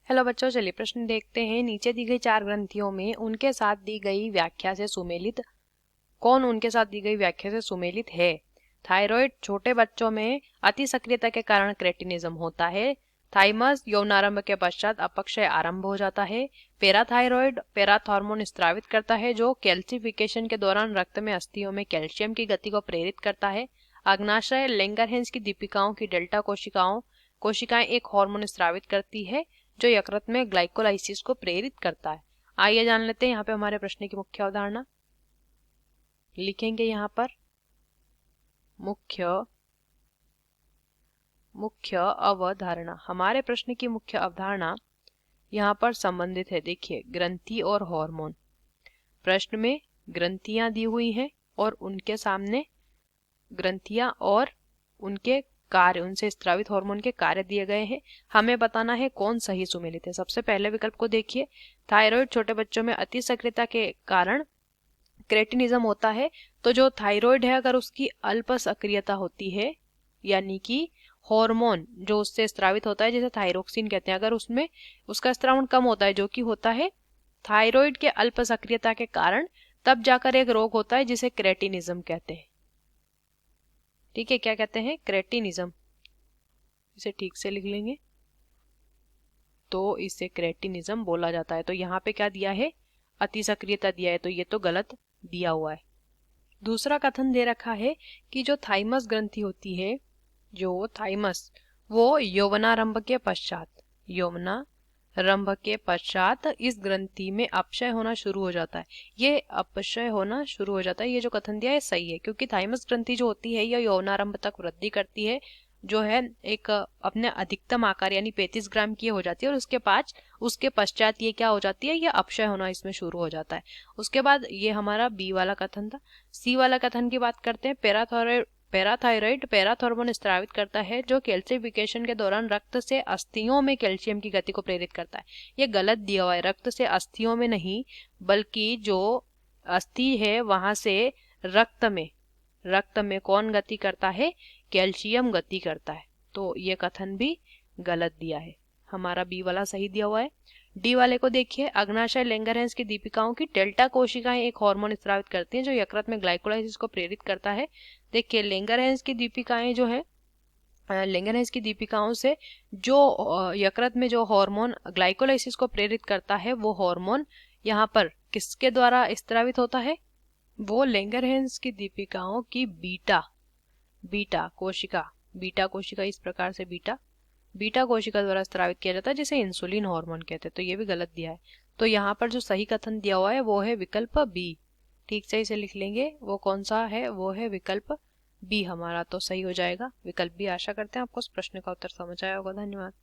Hello बच्चों, चलिए प्रश्न देखते हैं। नीचे दी गई 4 ग्रंथियों में उनके साथ दी गई व्याख्या से सुमेलित कौन उनके साथ दी गई व्याख्या से सुमेलित है? थायराइड छोटे बच्चों में अति सक्रियता के कारण क्रेटिनिज्म होता है। थाइमस यौनारंभ के पश्चात अपक्षय आरंभ हो जाता है। पैराथायरॉइड पैराथ हार्मोन स्त्रावित करता है जो कैल्सिफिकेशन के दौरान रक्त में अस्थियों में कैल्शियम की गति को प्रेरित करता है। अग्नाशय लैंगरहैंस की दीपिकाओं की डेल्टा कोशिकाएं एक हार्मोन स्त्रावित करती है जो यकृत में ग्लाइकोलाइसिस को प्रेरित करता है। आइए जान लेते हैं यहाँ पे हमारे प्रश्न की मुख्य अवधारणा। लिखेंगे यहाँ पर मुख्य अवधारणा। हमारे प्रश्न की मुख्य अवधारणा यहाँ पर संबंधित है। देखिए, ग्रंथि और हार्मोन। प्रश्न में ग्रंथियां दी हुई हैं और उनके सामने ग्रंथियां और उनके कार्य, उनसे स्त्रावित हार्मोन के कार्य दिए गए हैं। हमें बताना है कौन सही सुमेलित है। सबसे पहले विकल्प को देखिए, थायराइड छोटे बच्चों में अति सक्रियता के कारण क्रेटिनिज्म होता है। तो जो थायराइड है, अगर उसकी अल्प सक्रियता होती है, यानी कि हार्मोन जो उससे स्त्रावित होता है, जैसे थायरोक्सिन कहते हैं, अगर उसमें उसका स्त्रावण कम होता है, जो कि होता है थायराइड के अल्प सक्रियता के कारण, तब जाकर एक रोग होता है जिसे क्रेटिनिज्म कहते हैं। ठीक है, क्या कहते हैं? क्रेटिनिज्म। इसे ठीक से लिख लेंगे तो इसे क्रेटिनिज्म बोला जाता है। तो यहाँ पे क्या दिया है? अति सक्रियता दिया है, तो ये तो गलत दिया हुआ है। दूसरा कथन दे रखा है कि जो थाइमस ग्रंथि होती है, जो थाइमस, वो यौवनारंभ के पश्चात इस ग्रंथि में अपक्षय होना शुरू हो जाता है। ये अपक्षय होना शुरू हो जाता है, ये जो कथन दिया है सही है, क्योंकि थाइमस ग्रंथि जो होती है यह यौवनारंभ तक वृद्धि करती है, जो है एक अपने अधिकतम आकार यानी 35 ग्राम की हो जाती है, और उसके पश्चात ये क्या हो जाती है? ये अपक्षय होना इसमें शुरू हो जाता है। उसके बाद ये हमारा बी वाला कथन था। सी वाला कथन की बात करते हैं। पैराथायरॉइड पैराथ हार्मोन स्त्रावित करता है जो कैल्सिफिकेशन के दौरान रक्त से अस्थियों में कैल्शियम की गति को प्रेरित करता है। ये गलत दिया हुआ है, रक्त से अस्थियों में नहीं, बल्कि जो अस्थि है वहां से रक्त में कौन गति करता है? कैल्शियम गति करता है। तो ये कथन भी गलत दिया है, हमारा बी वाला सही दिया हुआ है। डी वाले को देखिए, अग्नाशय लैंगरहैंस की दीपिकाओं की डेल्टा कोशिकाएं एक हार्मोन स्रावित करती हैं जो यकृत में ग्लाइकोलाइसिस को प्रेरित करता है। देखिए, लैंगरहैंस की दीपिकाएं जो है, लैंगरहैंस की दीपिकाओं से जो यकृत में जो हार्मोन ग्लाइकोलाइसिस को प्रेरित करता है, वो हार्मोन यहाँ पर किसके द्वारा स्रावित होता है? वो लैंगरहैंस की दीपिकाओं की बीटा कोशिका इस प्रकार से बीटा कोशिका द्वारा स्रावित किया जाता है, जिसे इंसुलिन हार्मोन कहते हैं। तो ये भी गलत दिया है। तो यहाँ पर जो सही कथन दिया हुआ है वो है विकल्प बी। ठीक से इसे लिख लेंगे। वो कौन सा है? वो है विकल्प बी, हमारा तो सही हो जाएगा विकल्प बी। आशा करते हैं आपको इस प्रश्न का उत्तर समझ आया होगा। धन्यवाद।